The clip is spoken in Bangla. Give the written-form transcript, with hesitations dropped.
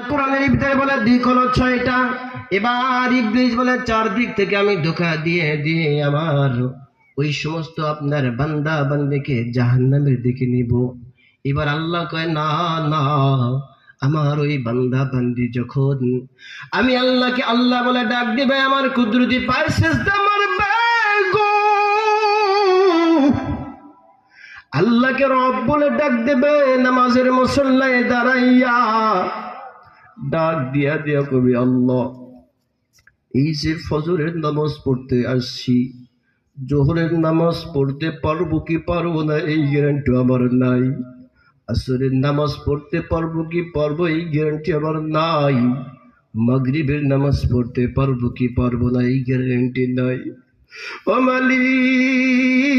কোরআনের ভিতরে বলে দিক হলো 6টা। এবার ইবলিস বলে 4 দিক থেকে আমি ধোঁকা দিয়ে দিয়ে আমার ওই সমস্ত আপনার বান্দা বান্দিকে জাহান্নামের দিকে নিব। এবার আল্লাহ কয় না না, আমার ওই বান্দা বান্দি যখন আমি আল্লাহকে আল্লাহ বলে ডাক দিবে, আমার কুদরতি পায়ে সিজদা মারবে গো, আল্লাহকে রব বলে ডাক দেবে, নামাজের মুসল্লায় দাঁড়াইয়া ডাক দিয়া দিয়া কবি আল্লাহ এই যে ফজরের নামাজ পড়তে আসছি, জোহরের নামাজ পড়তে পারবো কি পারবো না এই গ্যারান্টি আমার নাই, আসরের নামাজ পড়তে পারবো কি পারবো এই গ্যারান্টি আমার নাই, মাগরিবের নামাজ পড়তে পারবো কি পারবো না এই গ্যারান্টি নাই। ও মালিক,